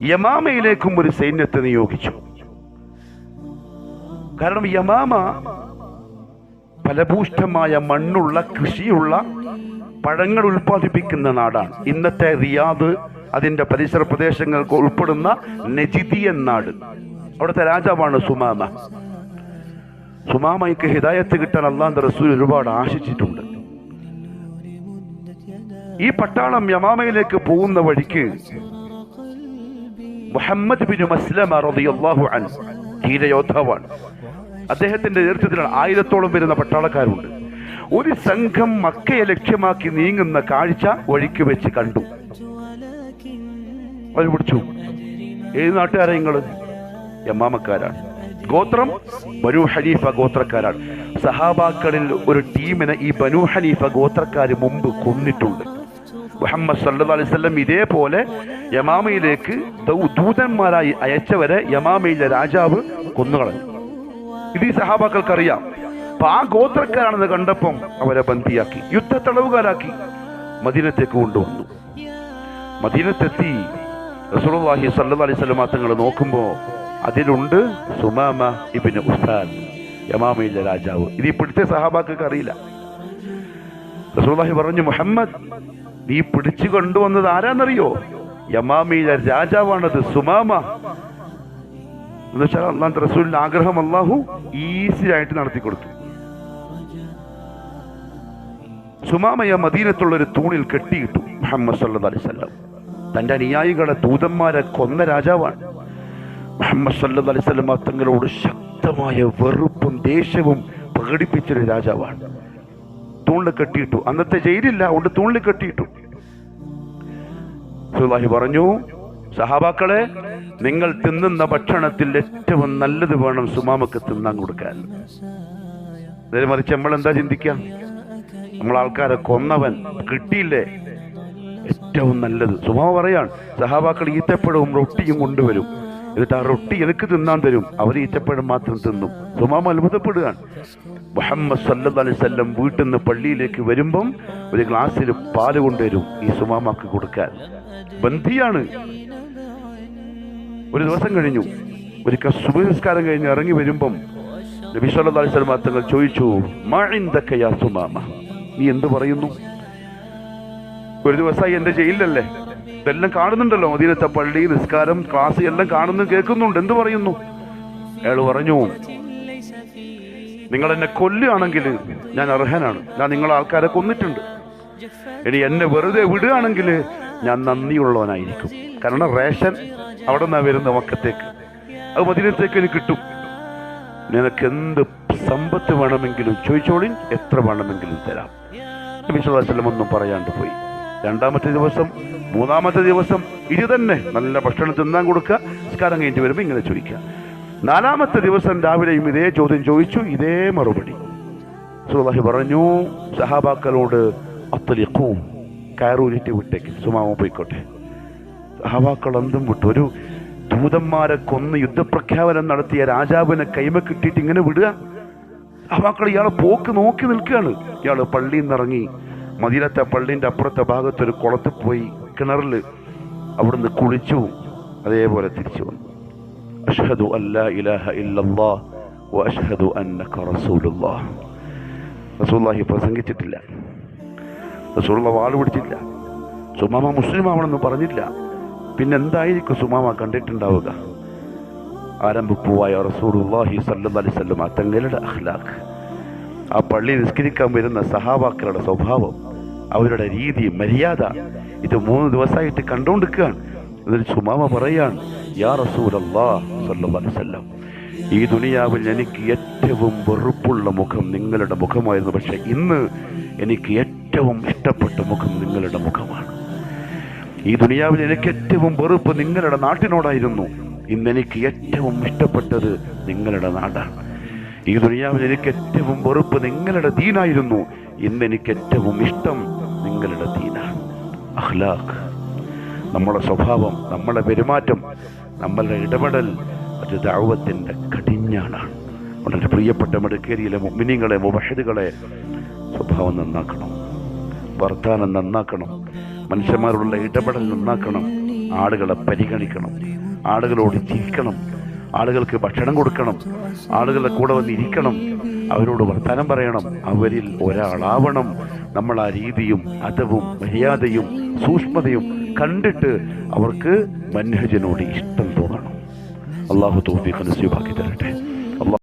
യമാമയിലേക്കും ഒരു സൈന്യത്തെ നിയോഗിച്ചു. കാരണം യമാമ ഫലഭൂഷ്ടമായ മണ്ണുള്ള കൃഷിയുള്ള പഴങ്ങൾ ഉൽപ്പാദിപ്പിക്കുന്ന നാടാണ്. ഇന്നത്തെ റിയാദ്, അതിന്റെ പരിസര പ്രദേശങ്ങൾക്ക് ഉൾപ്പെടുന്ന നജിദിയൻ നാട്. അവിടുത്തെ രാജാവാണ് സുമാമ. സുമാമയ്ക്ക് ഹിദായത്ത് കിട്ടാൻ അല്ലാഹുവിന്റെ റസൂൽ ഒരുപാട് ആശിച്ചിട്ടുണ്ട്. ഈ പട്ടാളം യമാമയിലേക്ക് പോകുന്ന വഴിക്ക് മുഹമ്മദ് ബിൻ മസ്ലമ റളിയല്ലാഹു അൻഹു ധീരയോദ്ധാവാണ്. അദ്ദേഹത്തിന്റെ നേതൃത്വത്തിൽ 1000-ഓളം വരുന്ന പട്ടാളക്കാരുണ്ട്. ഒരു സംഘം മക്കയെ ലക്ഷ്യമാക്കി നീങ്ങുന്ന കാഴ്ച വഴിക്ക് വെച്ച് കണ്ടു. അവർ പിടിച്ചു. ഏത് നാട്ടുകാരാ നിങ്ങള്? യമാമക്കാരാണ്. ഗോത്രം ബനൂ ഹനീഫ ഗോത്രക്കാരാണ്. സഹാബാക്കളിൽ ഒരു ടീമിനെ ഈ ബനൂ ഹനീഫ ഗോത്രക്കാര് മുമ്പ് കൊന്നിട്ടുണ്ട്. മുഹമ്മദ് സല്ലല്ലാഹു അലൈഹി വസല്ലം ഇതേപോലെ യമാമയിലേക്ക് ദൂതന്മാരായി അയച്ചവരെ യമാമയിലെ രാജാവ് കൊന്നുകളഞ്ഞു. ഇത് ഈ സഹാബാക്കൾക്കറിയാം. അപ്പൊ ആ ഗോത്രക്കാരാണെന്ന് കണ്ടപ്പം അവരെ ബന്ദിയാക്കി, യുദ്ധ തടവുകാരാക്കി മദീനത്തേക്ക് കൊണ്ടുവന്നു. മദീനത്തെത്തി റസൂലുള്ളാഹി സ്വല്ലല്ലാഹു അലൈഹി വസല്ലം തങ്ങൾ നോക്കുമ്പോ അതിലുണ്ട് സുമാമ ഇബ്നു ഉസാൽ, യമാമയിലെ രാജാവ്. ഇത് ഇപ്പോഴത്തെ സഹാബാക്കൾക്ക് അറിയില്ല. റസൂലുള്ളാഹി പറഞ്ഞു, മുഹമ്മദ്, നീ പിടിച്ചു കൊണ്ടുവന്നത് ആരാന്നറിയോ? യമാമയിലെ രാജാവാണത്, സുമാമ. എന്ന് വെച്ചാൽ അല്ലാഹുവിന്റെ റസൂലിന്റെ ആഗ്രഹം അല്ലാഹു ഈസി ആയിട്ട് നടത്തി കൊടുത്തു. സുമാമയെ മദീനത്തുള്ള ഒരു തൂണിൽ കെട്ടിയിട്ടു മുഹമ്മദ് സല്ലല്ലാഹു അലൈഹി വസല്ലം. തന്റെ അനുയായികളെ ദൂതന്മാരെ കൊന്ന രാജാവാണ്. മുഹമ്മദ് സല്ലല്ലാഹു അലൈഹി വസല്ലം തങ്ങളോട് ശക്തമായ വെറുപ്പും ദേഷ്യവും പ്രകടിപ്പിച്ചൊരു രാജാവാണ്. തൂണിൽ കെട്ടിയിട്ടു. അന്നത്തെ ജയിലില്ല, അതുകൊണ്ട് തൂണിൽ കെട്ടിയിട്ടു. റസൂലുള്ളാഹി പറഞ്ഞു, സഹാബാക്കളെ, നിങ്ങൾ തിന്നുന്ന ഭക്ഷണത്തിൽ ഏറ്റവും നല്ലത് വേണം സുമാമക്ക് തിന്നാൻ കൊടുക്കാൻ. നേരെ മറിച്ച് നമ്മൾ എന്താ ചിന്തിക്കുക? നമ്മളാൾക്കാരെ കൊന്നവൻ കിട്ടിയില്ലേ, ഏറ്റവും നല്ലത്. സുമാമ പറയാണ്, സഹാബാക്കൾ ഈത്തപ്പഴവും റൊട്ടിയും കൊണ്ടുവരും, എന്നിട്ട് ആ റൊട്ടി എനിക്ക് തിന്നാൻ തരും, അവർ ഈത്തപ്പഴം മാത്രം തിന്നും. സുമാമ അത്ഭുതപ്പെടുകയാണ്. മുഹമ്മദ് സല്ലല്ലാഹു അലൈഹി വസല്ലം വീട്ടിൽ നിന്ന് പള്ളിയിലേക്ക് വരുമ്പം ഒരു ഗ്ലാസ്സിൽ പാല് കൊണ്ടുവരും ഈ സുമാമക്ക് കൊടുക്കാൻ. ബന്ധിയാണ്. ഒരു ദിവസം കഴിഞ്ഞു, ഒരിക്കൽ സുബഹി നിസ്കാരം കഴിഞ്ഞ് ഇറങ്ങി വരുമ്പം നബി സല്ലല്ലാഹു അലൈഹി വസല്ലം തങ്ങൾ ചോദിച്ചു, മാ ഇൻദക യാ സുമാമ, നീ എന്ത് പറയുന്നു? ഒരു ദിവസമായി എന്റെ ജയിലിലല്ലേ, ഇതെല്ലാം കാണുന്നുണ്ടല്ലോ, മദീനത്തെ പള്ളി, നിസ്കാരം, ക്ലാസ് എല്ലാം കാണുന്നു, കേൾക്കുന്നുണ്ട്, എന്ത് പറയുന്നു? അയാൾ പറഞ്ഞു, നിങ്ങൾ എന്നെ കൊല്ലുകയാണെങ്കിൽ ഞാൻ അർഹനാണ്, ഞാൻ നിങ്ങളെ ആൾക്കാരെ കൊന്നിട്ടുണ്ട്. ഇനി എന്നെ വെറുതെ വിടുകയാണെങ്കിൽ ഞാൻ നന്ദിയുള്ളവനായിരിക്കും. കാരണം റേഷൻ അവിടെ നിന്നാ വരുന്ന മക്കത്തേക്ക്, അത് മദീനത്തേക്ക് എനിക്ക് കിട്ടും. നിനക്ക് എന്ത് സമ്പത്ത് വേണമെങ്കിലും ചോദിച്ചോളിൻ, എത്ര വേണമെങ്കിലും തരാം. നബി സല്ലല്ലാഹു അലൈഹി വസല്ലം ഒന്നും പറയാണ്ട് പോയി. രണ്ടാമത്തെ ദിവസം, മൂന്നാമത്തെ ദിവസം ഇത് തന്നെ, നല്ല ഭക്ഷണം തിന്നാൻ കൊടുക്കുക, നിസ്കാരം കഴിഞ്ഞിട്ട് വരുമ്പോൾ ഇങ്ങനെ ചോദിക്കുക. നാലാമത്തെ ദിവസം രാവിലെയും ഇതേ ചോദ്യം ചോദിച്ചു, ഇതേ മറുപടി. റസൂലുള്ളാഹി പറഞ്ഞു, സഹാബാക്കളോട് അത്ലിഖൂ, കയറൂരിട്ട് വിട്ടേക്ക്, സുമാമ പോയിക്കോട്ടെ. സഹാബാക്കൾ എന്തും വിട്ടു. ഒരു ദൂതന്മാരെ കൊന്ന് യുദ്ധപ്രഖ്യാപനം നടത്തിയ രാജാവിനെ കൈമ കിട്ടിയിട്ട് ഇങ്ങനെ വിടുക? സഹാബാക്കൾ ഇയാളെ പോക്ക് നോക്കി നിൽക്കുകയാണ്. ഇയാൾ പള്ളിയിൽ നിന്നിറങ്ങി മദീനത്തെ പള്ളിന്റെ അപ്പുറത്തെ ഭാഗത്തൊരു കുളത്തിൽ പോയി കിണറിൽ അവിടുന്ന് കുളിച്ചു, അതേപോലെ തിരിച്ചു വന്നു. അഷ്ഹദു അല്ലാ ഇലാഹ ഇല്ലല്ലാഹ് വ അഷ്ഹദു അന്നക റസൂലുള്ളാഹ്. റസൂലുള്ളാഹി പ്രസംഗിച്ചിട്ടില്ല, റസൂലുള്ള വാൾ പിടിച്ചില്ല, സുമാമ മുസ്ലിം ആവണമെന്ന് പറഞ്ഞില്ല. പിന്നെന്തായിരിക്കും സുമാമ കണ്ടിട്ടുണ്ടാവുക? ആരംഭപ്പൂവായ റസൂലുള്ളാഹി സ്വല്ലല്ലാഹു അലൈഹി വസല്ലം തങ്ങളുടെ അഖ്ലാഖ്, ആ പള്ളി നിസ്കരിക്കാൻ വരുന്ന സഹാബാക്കളുടെ സ്വഭാവം, അവരുടെ രീതി, മര്യാദ, ഇത് 3 ദിവസമായിട്ട് കണ്ടുകൊണ്ടിരിക്കുകയാണ്. എന്നിട്ട് സുമാമ പറയാണ്, യാ റസൂലല്ലാഹ് സ്വല്ലല്ലാഹു അലൈഹി വസല്ലം, ഈ ദുനിയാവിൽ എനിക്ക് ഏറ്റവും വെറുപ്പുള്ള മുഖം നിങ്ങളുടെ മുഖമായിരുന്നു, പക്ഷെ ഇന്ന് എനിക്ക് ഏറ്റവും ഇഷ്ടപ്പെട്ട മുഖം നിങ്ങളുടെ മുഖമാണ്. ഈ ദുനിയാവിൽ എനിക്ക് ഏറ്റവും വെറുപ്പ് നിങ്ങളുടെ നാട്ടിനോടായിരുന്നു, ഇന്നെനിക്ക് ഏറ്റവും ഇഷ്ടപ്പെട്ടത് നിങ്ങളുടെ നാടാണ്. ഈ ദുനിയാവിൽ എനിക്ക് ഏറ്റവും വെറുപ്പ് നിങ്ങളുടെ ദീനായിരുന്നു, ഇന്നെനിക്ക് ഏറ്റവും ഇഷ്ടം നിങ്ങളുടെ ദീനാണ്. അഖ്ലാഖ്, നമ്മുടെ സ്വഭാവം, നമ്മുടെ പെരുമാറ്റം, നമ്മളുടെ ഇടപെടൽ, അത് ദഅവത്തിന്റെ കടിഞ്ഞാണാണ്. വളരെ പ്രിയപ്പെട്ട മടക്കേരിയിലെ മുഅ്മിനീങ്ങളെ, മുവഹിദുകളെ, സ്വഭാവം നന്നാക്കണം, വർത്താനം നന്നാക്കണം, മനുഷ്യന്മാരുള്ള ഇടപെടൽ നന്നാക്കണം. ആളുകളെ പരിഗണിക്കണം, ആളുകളോട് ചിരിക്കണം, ആളുകൾക്ക് ഭക്ഷണം കൊടുക്കണം, ആളുകളുടെ കൂടെ വന്നിരിക്കണം, അവരോട് വർത്തമാനം പറയണം, അവരിൽ ഒരാളാവണം. നമ്മൾ ആ രീതിയും അദബും മര്യാദയും സൂക്ഷ്മതയും കണ്ടിട്ട് അവർക്ക് മൻഹജിനോട് ഇഷ്ടം തോന്നണം. അള്ളാഹു തൗഫീഖ് നസീബാക്കി തരട്ടെ.